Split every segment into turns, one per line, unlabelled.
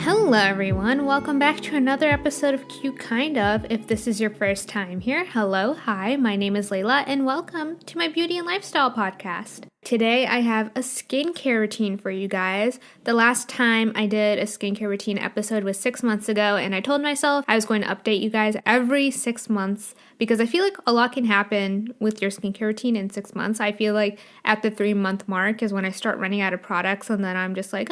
Hello everyone, welcome back to another episode of Cute Kind Of. If this is your first time here, hello, hi, my name is Laila and welcome to my beauty and lifestyle podcast. Today I have a skincare routine for you guys. The last time I did a skincare routine episode was 6 months ago, and I told myself I was going to update you guys every 6 months because I feel like a lot can happen with your skincare routine in 6 months. I feel like at the 3-month mark is when I start running out of products, and then I'm just like,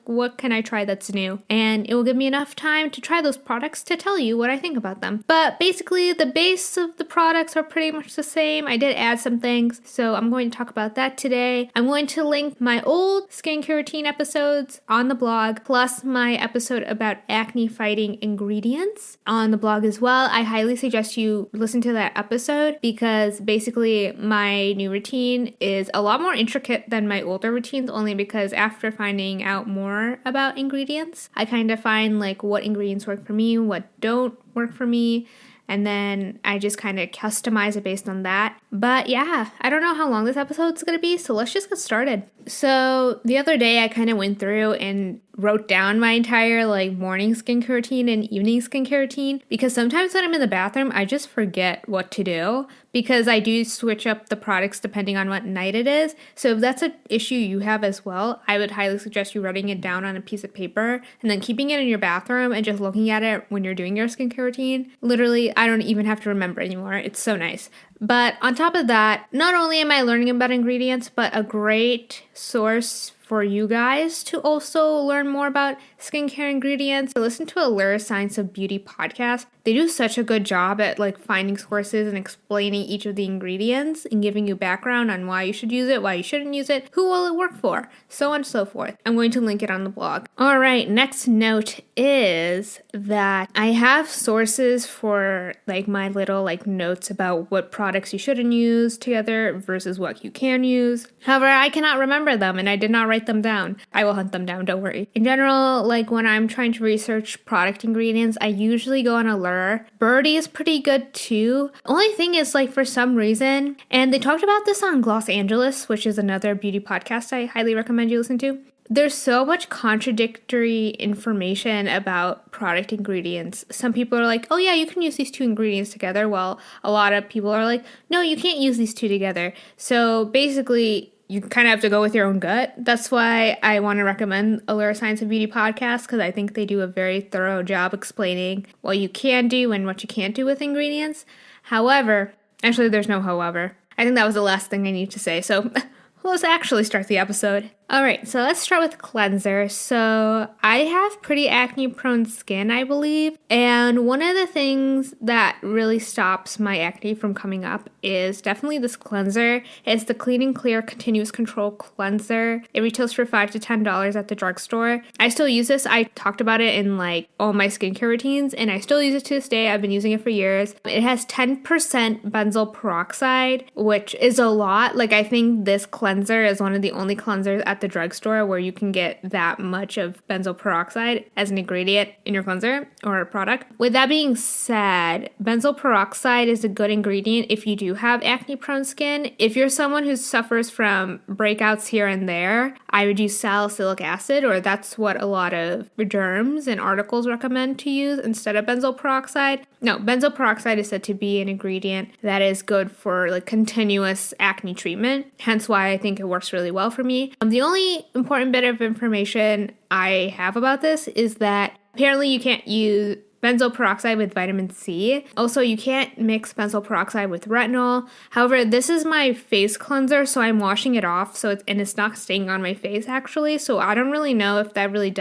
what can I try that's new? And it will give me enough time to try those products to tell you what I think about them. But basically, the base of the products are pretty much the same. I did add some things, so I'm going to talk about that today. I'm going to link my old skincare routine episodes on the blog, plus my episode about acne fighting ingredients on the blog as well. I highly suggest you listen to that episode because basically my new routine is a lot more intricate than my older routines, only because after finding out more about ingredients, I kind of find like what ingredients work for me, what don't work for me, and then I just kind of customize it based on that. But yeah, I don't know how long this episode's going to be, so let's just get started. So the other day I kind of went through and wrote down my entire morning skincare routine and evening skincare routine, because sometimes when I'm in the bathroom, I just forget what to do because I do switch up the products depending on what night it is. So if that's an issue you have as well, I would highly suggest you writing it down on a piece of paper and then keeping it in your bathroom and just looking at it when you're doing your skincare routine. Literally, I don't even have to remember anymore. It's so nice. But on top of that, not only am I learning about ingredients, but a great source for you guys to also learn more about skincare ingredients. I listen to a Laila Science of Beauty podcast. They do such a good job at finding sources and explaining each of the ingredients and giving you background on why you should use it, why you shouldn't use it, who will it work for, so on and so forth. I'm going to link it on the blog. All right, next note is that I have sources for my little notes about what products you shouldn't use together versus what you can use. However, I cannot remember them and I did not write them down. I will hunt them down, don't worry. In general, when I'm trying to research product ingredients, I usually go on Allure. Birdie is pretty good too. Only thing is for some reason, and they talked about this on Los Angeles, which is another beauty podcast I highly recommend you listen to. There's so much contradictory information about product ingredients. Some people are like, oh yeah, you can use these two ingredients together, while a lot of people are like, no, you can't use these two together. So basically, you kind of have to go with your own gut. That's why I want to recommend Laila Science of Beauty podcast, because I think they do a very thorough job explaining what you can do and what you can't do with ingredients. However, actually there's no however. I think that was the last thing I need to say. So let's actually start the episode. Alright, so let's start with cleanser. So I have pretty acne prone skin, I believe, and one of the things that really stops my acne from coming up is definitely this cleanser. It's the Clean and Clear Continuous Control Cleanser. It retails for $5 to $10 at the drugstore. I still use this. I talked about it in all my skincare routines, and I still use it to this day. I've been using it for years. It has 10% benzoyl peroxide, which is a lot. I think this cleanser is one of the only cleansers at the drugstore where you can get that much of benzoyl peroxide as an ingredient in your cleanser or a product. With that being said, benzoyl peroxide is a good ingredient if you do have acne prone skin. If you're someone who suffers from breakouts here and there, I would use salicylic acid, or that's what a lot of derms and articles recommend to use instead of benzoyl peroxide. No, benzoyl peroxide is said to be an ingredient that is good for continuous acne treatment, hence why I think it works really well for me. The only important bit of information I have about this is that apparently you can't use benzoyl peroxide with vitamin C. Also, you can't mix benzoyl peroxide with retinol. However, this is my face cleanser, so I'm washing it off, and it's not staying on my face actually. So I don't really know if that really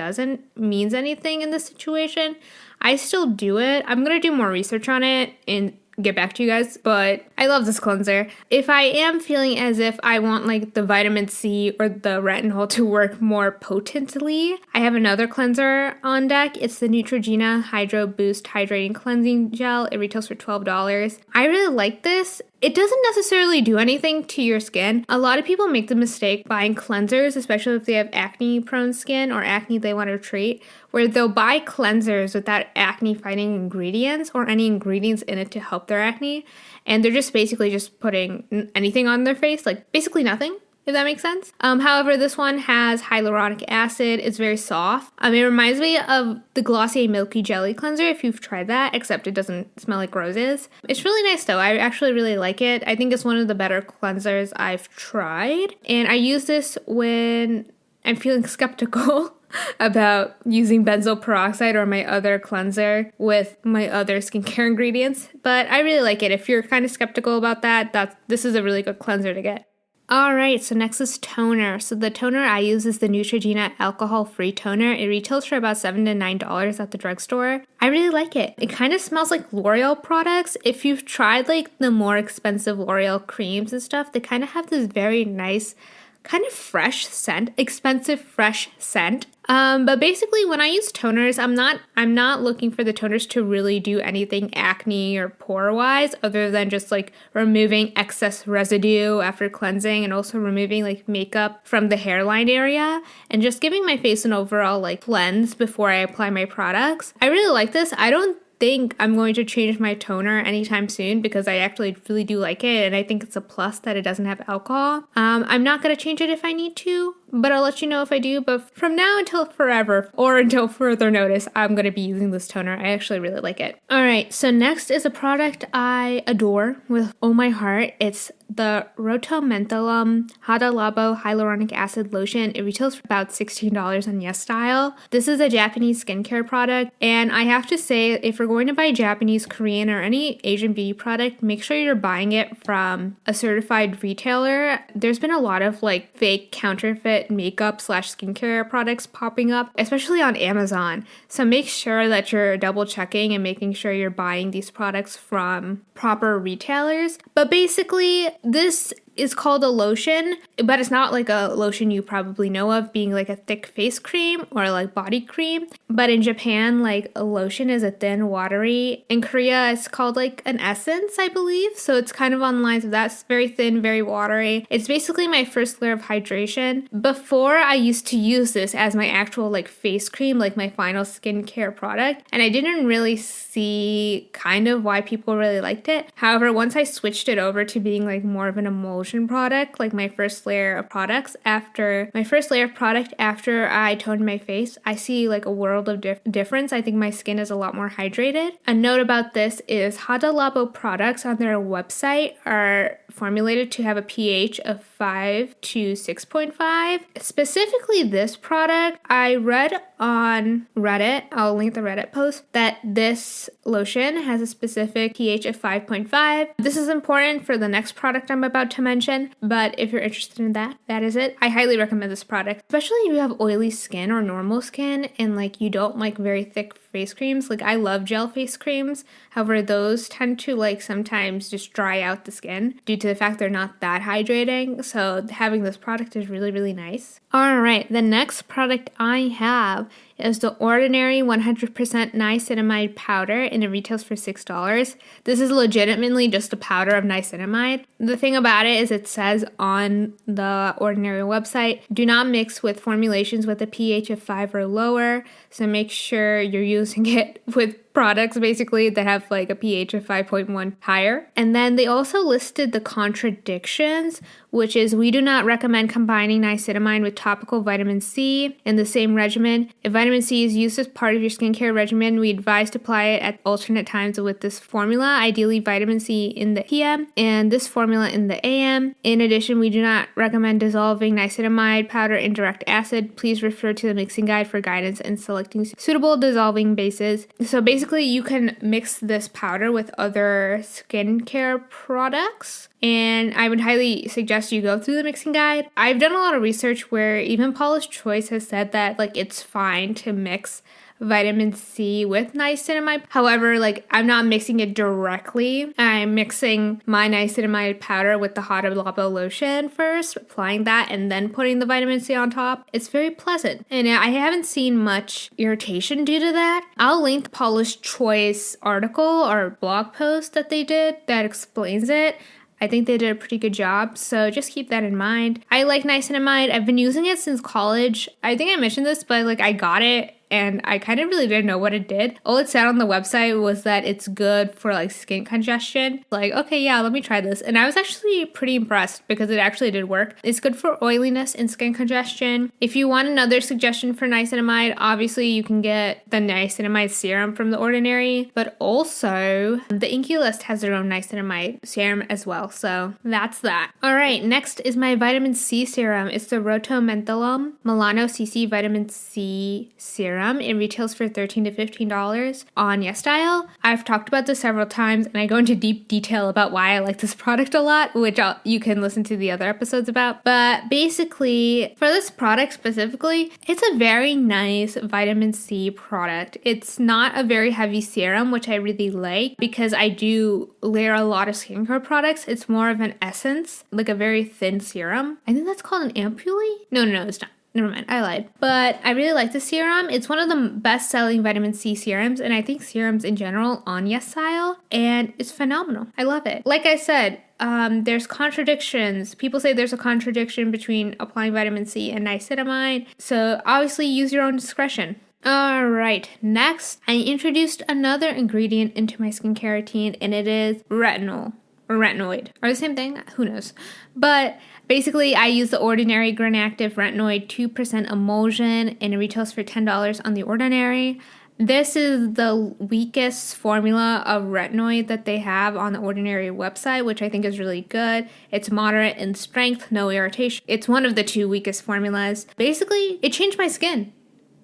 means anything in this situation. I still do it. I'm gonna do more research on it and get back to you guys, but I love this cleanser. If I am feeling as if I want the vitamin C or the retinol to work more potently, I have another cleanser on deck. It's the Neutrogena Hydro Boost Hydrating Cleansing Gel. It retails for $12. I really like this. It doesn't necessarily do anything to your skin. A lot of people make the mistake buying cleansers, especially if they have acne prone skin or acne they want to treat, where they'll buy cleansers without acne fighting ingredients or any ingredients in it to help their acne. And they're just basically just putting anything on their face, basically nothing. if that makes sense. However, this one has hyaluronic acid. It's very soft. It reminds me of the Glossier Milky Jelly Cleanser, if you've tried that, except it doesn't smell like roses. It's really nice though. I actually really like it. I think it's one of the better cleansers I've tried. And I use this when I'm feeling skeptical about using benzoyl peroxide or my other cleanser with my other skincare ingredients. But I really like it. If you're kind of skeptical about that, this is a really good cleanser to get. Alright, so next is toner. So the toner I use is the Neutrogena alcohol-free toner. It retails for about $7 to $9 at the drugstore. I really like it. It kind of smells like L'Oreal products. If you've tried like the more expensive L'Oreal creams and stuff, they kind of have this very nice kind of fresh scent, expensive fresh scent. But basically when I use toners, I'm not looking for the toners to really do anything acne or pore wise other than just like removing excess residue after cleansing and also removing like makeup from the hairline area and just giving my face an overall like cleanse before I apply my products. I really like this. I don't think I'm going to change my toner anytime soon because I actually really do like it, and I think it's a plus that it doesn't have alcohol. I'm not going to change it if I need to, but I'll let you know if I do. But from now until forever, or until further notice, I'm going to be using this toner. I actually really like it. Alright, so next is a product I adore with all my heart. It's the Rotomenthalum Hada Labo Hyaluronic Acid Lotion. It retails for about $16 on YesStyle. This is a Japanese skincare product, and I have to say, if you're going to buy Japanese, Korean, or any Asian beauty product, make sure you're buying it from a certified retailer. There's been a lot of like fake counterfeit makeup / skincare products popping up, especially on Amazon. So make sure that you're double checking and making sure you're buying these products from proper retailers. But basically, this is called a lotion, but it's not like a lotion you probably know of being like a thick face cream or like body cream. But in Japan, like a lotion is a thin, watery. In Korea, it's called like an essence, I believe. So it's kind of on the lines of that's very thin, very watery. It's basically my first layer of hydration. Before, I used to use this as my actual like face cream, like my final skincare product. And I didn't really see kind of why people really liked it. However, once I switched it over to being like more of an emulsion product, like my first layer of products after I toned my face, I see like a world of difference. I think my skin is a lot more hydrated. A note about this is Hada Labo products on their website are formulated to have a pH of 5 to 6.5. Specifically this product, I read on Reddit, I'll link the Reddit post, that this lotion has a specific pH of 5.5. This is important for the next product I'm about to mention, but if you're interested in that, that is it. I highly recommend this product, especially if you have oily skin or normal skin and like you don't like very thick face creams. Like I love gel face creams. However, those tend to like sometimes just dry out the skin due to the fact they're not that hydrating. So having this product is really, really nice. All right, the next product I have is the Ordinary 100% niacinamide powder, and it retails for $6. This is legitimately just a powder of niacinamide. The thing about it is it says on the Ordinary website, do not mix with formulations with a pH of 5 or lower, so make sure you're using it with products basically that have like a pH of 5.1 higher. And then they also listed the contradictions, which is we do not recommend combining niacinamide with topical vitamin C in the same regimen. If vitamin C is used as part of your skincare regimen, we advise to apply it at alternate times with this formula, ideally vitamin C in the PM and this formula in the AM. In addition, we do not recommend dissolving niacinamide powder in direct acid. Please refer to the mixing guide for guidance in selecting suitable dissolving bases. So basically, you can mix this powder with other skincare products, and I would highly suggest you go through the mixing guide. I've done a lot of research where even Paula's Choice has said that like it's fine to mix vitamin C with niacinamide. However, like I'm not mixing it directly. I'm mixing my niacinamide powder with the Hada Labo lotion first, applying that, and then putting the vitamin C on top. It's very pleasant, and I haven't seen much irritation due to that. I'll link Paula's Choice article or blog post that they did that explains it. I think they did a pretty good job, so just keep that in mind. I like niacinamide. I've been using it since college. I think I mentioned this, but like I got it and I kind of really didn't know what it did. All it said on the website was that it's good for like skin congestion. Like, okay, yeah, let me try this. And I was actually pretty impressed because it actually did work. It's good for oiliness and skin congestion. If you want another suggestion for niacinamide, obviously you can get the niacinamide serum from The Ordinary, but also the Inky List has their own niacinamide serum as well. So that's that. All right, next is my vitamin C serum. It's the Rotomenthalum Milano CC Vitamin C serum. It retails for $13 to $15 on YesStyle. I've talked about this several times, and I go into deep detail about why I like this product a lot, which you can listen to the other episodes about. But basically, for this product specifically, it's a very nice vitamin C product. It's not a very heavy serum, which I really like because I do layer a lot of skincare products. It's more of an essence, like a very thin serum. I think that's called an ampoule? No, it's not. Never mind, I lied. But I really like this serum. It's one of the best-selling vitamin C serums, and I think serums in general on YesStyle, and it's phenomenal. I love it. Like I said, there's contradictions. People say there's a contradiction between applying vitamin C and niacinamide, so obviously use your own discretion. Alright, next, I introduced another ingredient into my skincare routine, and it is retinol. Or retinoid. Or the same thing? Who knows? But basically, I use the Ordinary Grin Active Retinoid 2% emulsion, and it retails for $10 on The Ordinary. This is the weakest formula of retinoid that they have on the Ordinary website, which I think is really good. It's moderate in strength, no irritation. It's one of the 2 weakest formulas. Basically, it changed my skin.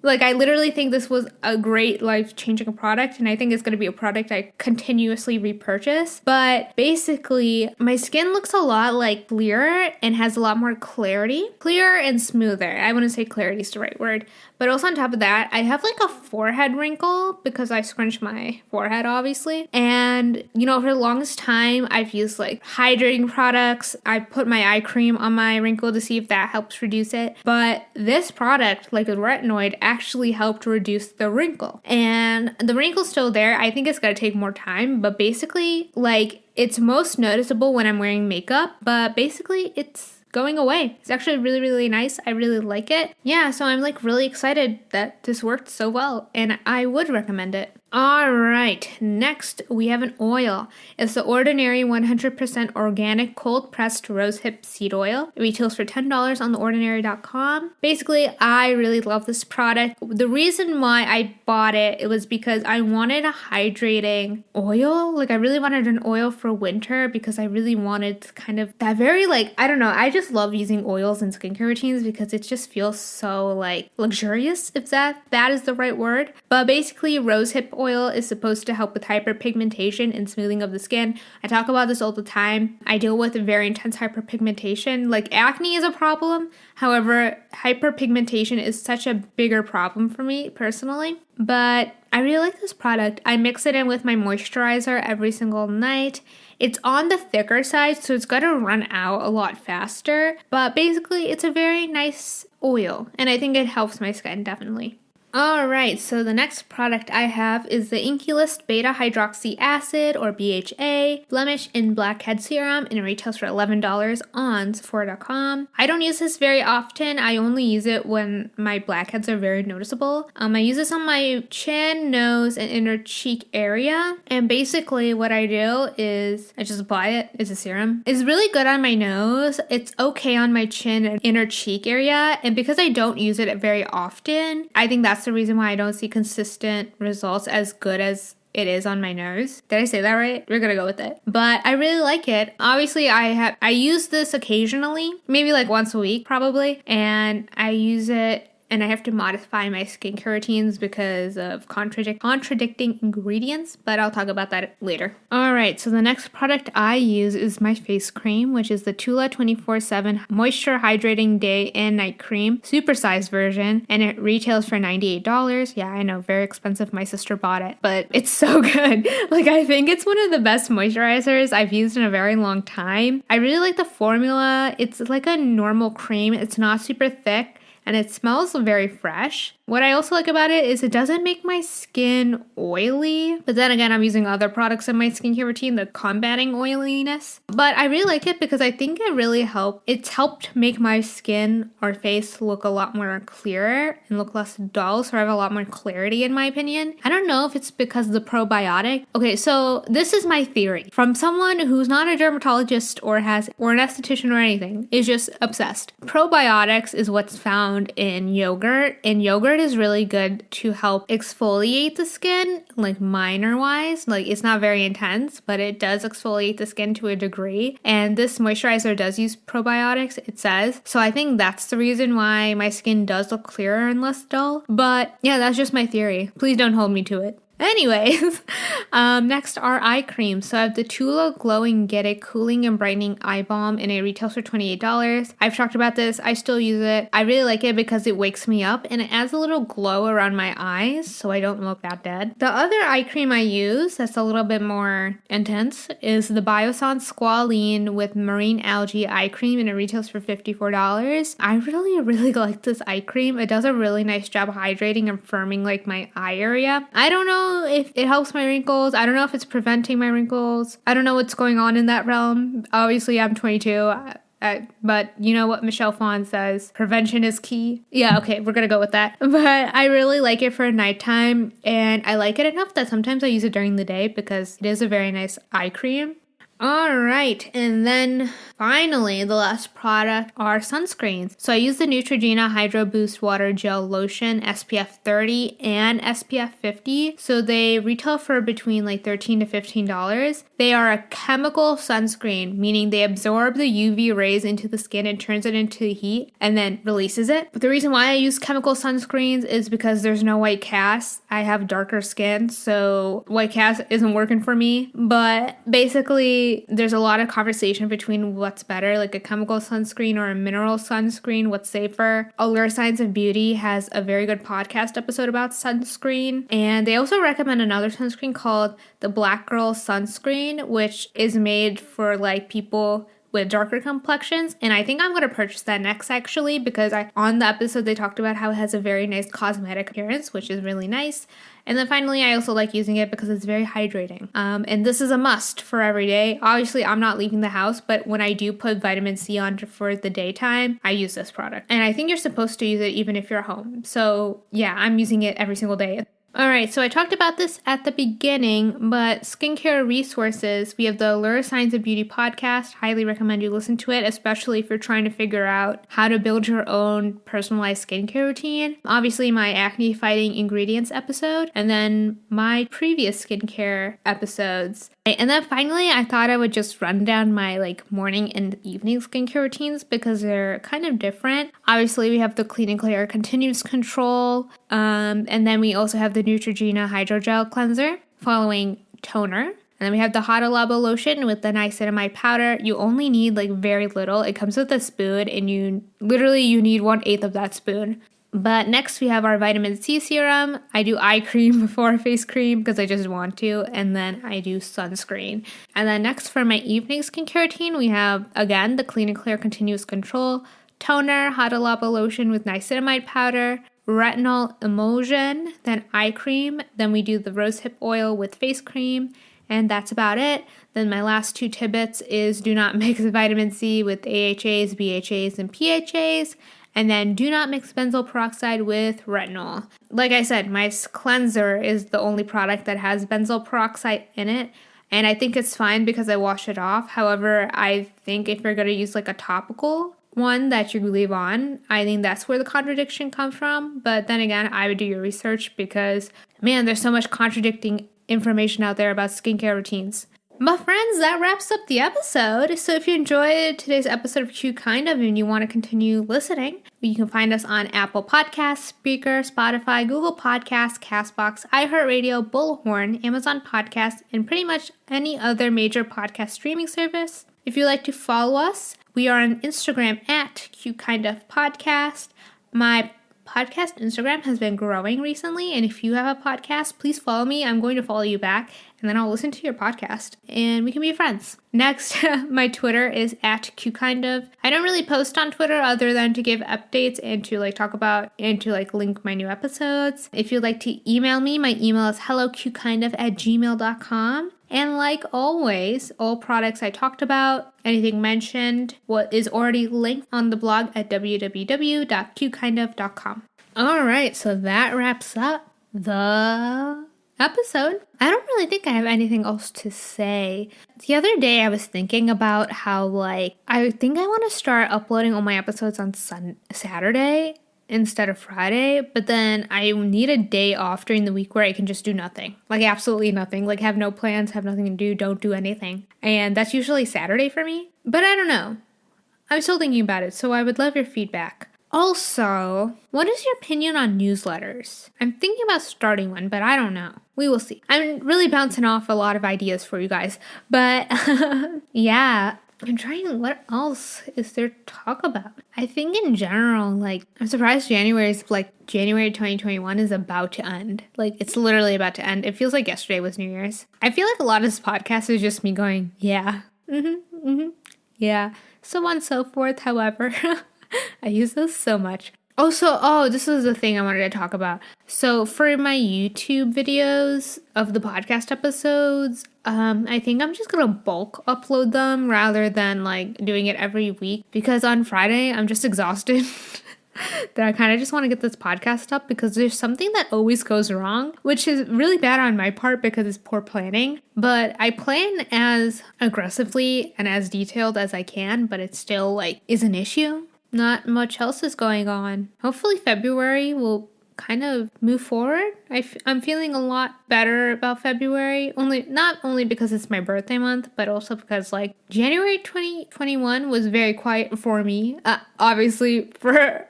Like, I literally think this was a great life-changing product, and I think it's going to be a product I continuously repurchase. But basically, my skin looks a lot like clearer and has a lot more clarity. Clearer and smoother. I wouldn't say clarity is the right word. But also on top of that, I have like a forehead wrinkle because I scrunch my forehead, obviously. And, for the longest time, I've used like hydrating products. I put my eye cream on my wrinkle to see if that helps reduce it. But this product, like a retinoid, actually helped reduce the wrinkle. And the wrinkle's still there. I think it's going to take more time. But basically, like, it's most noticeable when I'm wearing makeup. But basically, it's going away. It's actually really, really nice. I really like it. Yeah, so I'm like really excited that this worked so well, and I would recommend it. All right, next we have an oil. It's the Ordinary 100% organic cold-pressed rosehip seed oil. It retails for $10 on theordinary.com. Basically, I really love this product. The reason why I bought it was because I wanted a hydrating oil. Like, I really wanted an oil for winter because I really wanted kind of that very, like, I don't know, I just love using oils in skincare routines because it just feels so, like, luxurious, if that is the right word. But basically, rosehip oil is supposed to help with hyperpigmentation and smoothing of the skin. I talk about this all the time. I deal with very intense hyperpigmentation. Like, acne is a problem. However, hyperpigmentation is such a bigger problem for me personally. But I really like this product. I mix it in with my moisturizer every single night. It's on the thicker side, so it's going to run out a lot faster. But basically, it's a very nice oil, and I think it helps my skin, definitely. Alright, so the next product I have is the Inky List Beta Hydroxy Acid, or BHA, Blemish and Blackhead Serum, and it retails for $11 on Sephora.com. I don't use this very often. I only use it when my blackheads are very noticeable. I use this on my chin, nose, and inner cheek area. And basically what I do is I just apply it. It's a serum. It's really good on my nose. It's okay on my chin and inner cheek area. And because I don't use it very often, I think that's the reason why I don't see consistent results as good as it is on my nose. Did I say that right? We're gonna go with it. But I really like it. Obviously, I use this occasionally, maybe like once a week probably, and I use it and I have to modify my skincare routines because of contradicting ingredients, but I'll talk about that later. Alright, so the next product I use is my face cream, which is the Tula 24/7 Moisture Hydrating Day and Night Cream, supersized version, and it retails for $98. Yeah, I know, very expensive. My sister bought it, but it's so good. Like, I think it's one of the best moisturizers I've used in a very long time. I really like the formula. It's like a normal cream. It's not super thick. and it smells very fresh. What I also like about it is it doesn't make my skin oily, but then again, I'm using other products in my skincare routine that's combating oiliness. But I really like it because I think it's helped make my skin or face look a lot more clearer and look less dull, so I have a lot more clarity in my opinion. I don't know if it's because of the probiotic. Okay, so this is my theory. From someone who's not a dermatologist or an esthetician or anything, is just obsessed. Probiotics is what's found in yogurt, and yogurt is really good to help exfoliate the skin, like minor wise. Like it's not very intense, but it does exfoliate the skin to a degree. And this moisturizer does use probiotics, it says. So I think that's the reason why my skin does look clearer and less dull. But yeah, that's just my theory. Please don't hold me to it. Anyways, next are eye creams. So I have the Tula Glowing Get It Cooling and Brightening Eye Balm, and it retails for $28. I've talked about this. I still use it. I really like it because it wakes me up and it adds a little glow around my eyes so I don't look that dead. The other eye cream I use that's a little bit more intense is the Biossance Squalene with Marine Algae Eye Cream, and it retails for $54. I really like this eye cream. It does a really nice job hydrating and firming like my eye area. I don't know if it helps my wrinkles. I don't know if it's preventing my wrinkles. I don't know what's going on in that realm. Obviously, I'm 22. But you know what Michelle Phan says, prevention is key. Yeah, okay, we're gonna go with that. But I really like it for nighttime, and I like it enough that sometimes I use it during the day because it is a very nice eye cream. All right, and then finally, the last product are sunscreens. So I use the Neutrogena Hydro Boost Water Gel Lotion SPF 30 and SPF 50. So they retail for between like $13 to $15. They are a chemical sunscreen, meaning they absorb the UV rays into the skin and turns it into heat and then releases it. But the reason why I use chemical sunscreens is because there's no white cast. I have darker skin, so white cast isn't working for me. But basically, there's a lot of conversation between what's better, like a chemical sunscreen or a mineral sunscreen, what's safer. Allure Science of Beauty has a very good podcast episode about sunscreen, and they also recommend another sunscreen called the Black Girl Sunscreen, which is made for like people with darker complexions, and I think I'm going to purchase that next actually, because on the episode they talked about how it has a very nice cosmetic appearance, which is really nice. And then finally, I also like using it because it's very hydrating. And this is a must for every day. Obviously, I'm not leaving the house, but when I do put vitamin C on for the daytime, I use this product. And I think you're supposed to use it even if you're home. So yeah, I'm using it every single day. Alright, so I talked about this at the beginning, but skincare resources, we have the Allure Science of Beauty podcast. Highly recommend you listen to it, especially if you're trying to figure out how to build your own personalized skincare routine. Obviously, my acne fighting ingredients episode, and then my previous skincare episodes. And then finally, I thought I would just run down my like morning and evening skincare routines because they're kind of different. Obviously, we have the Clean and Clear Continuous Control, and then we also have the Neutrogena Hydrogel Cleanser, following toner. And then we have the Hada Labo lotion with the niacinamide powder. You only need like very little. It comes with a spoon, and you need 1/8 of that spoon. But next we have our vitamin C serum. I do eye cream before face cream because I just want to, and then I do sunscreen. And then next for my evening skincare routine, we have again the Clean and Clear Continuous Control, toner, Hada Labo lotion with niacinamide powder, retinol emulsion, then eye cream, then we do the rosehip oil with face cream, and that's about it. Then my last two tidbits is do not mix vitamin C with AHAs, BHAs, and PHAs. And then do not mix benzoyl peroxide with retinol. Like I said, my cleanser is the only product that has benzoyl peroxide in it. And I think it's fine because I wash it off. However, I think if you're going to use like a topical one that you leave on, I think that's where the contradiction comes from. But then again, I would do your research because, man, there's so much contradicting information out there about skincare routines. But friends, that wraps up the episode. So if you enjoyed today's episode of Cute Kind Of and you want to continue listening, you can find us on Apple Podcasts, Spreaker, Spotify, Google Podcasts, CastBox, iHeartRadio, Bullhorn, Amazon Podcasts, and pretty much any other major podcast streaming service. If you'd like to follow us, we are on Instagram at Cute Kind Of Podcast. My podcast Instagram has been growing recently, and if you have a podcast, please follow me. I'm going to follow you back, and then I'll listen to your podcast and we can be friends. Next, my Twitter is @QKindOf. I don't really post on Twitter other than to give updates and to like talk about and to like link my new episodes. If you'd like to email me, my email is helloqkindof@gmail.com. And like always, all products I talked about, anything mentioned, what is already linked on the blog at www.cutekindof.com. All right, so that wraps up the episode. I don't really think I have anything else to say. The other day I was thinking about how like I think I want to start uploading all my episodes on Saturday instead of Friday, but then I need a day off during the week where I can just do nothing. Like absolutely nothing. Like have no plans, have nothing to do, don't do anything. And that's usually Saturday for me. But I don't know. I'm still thinking about it, so I would love your feedback. Also, what is your opinion on newsletters? I'm thinking about starting one, but I don't know. We will see. I'm really bouncing off a lot of ideas for you guys. But yeah, I'm trying, what else is there to talk about? I think in general, like, I'm surprised January 2021 is about to end. Like, it's literally about to end. It feels like yesterday was New Year's. I feel like a lot of this podcast is just me going, yeah, yeah, so on and so forth. However, I use those so much. Also, this is the thing I wanted to talk about. So for my YouTube videos of the podcast episodes, I think I'm just gonna bulk upload them rather than like doing it every week, because on Friday I'm just exhausted that I kind of just want to get this podcast up because there's something that always goes wrong, which is really bad on my part because it's poor planning. But I plan as aggressively and as detailed as I can, but it still like is an issue. Not much else is going on. Hopefully February will kind of move forward. I'm feeling a lot better about February, not only because it's my birthday month, but also because like January 2021 was very quiet for me. Obviously for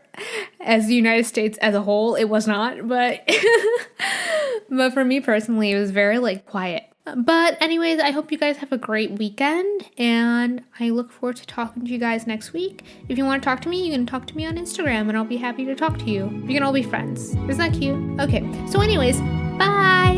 as the United States as a whole, it was not, but but for me personally, it was very like quiet. But anyways, I hope you guys have a great weekend, and I look forward to talking to you guys next week. If you want to talk to me, you can talk to me on Instagram, and I'll be happy to talk to you. We can all be friends. Isn't that cute? Okay, so anyways, bye!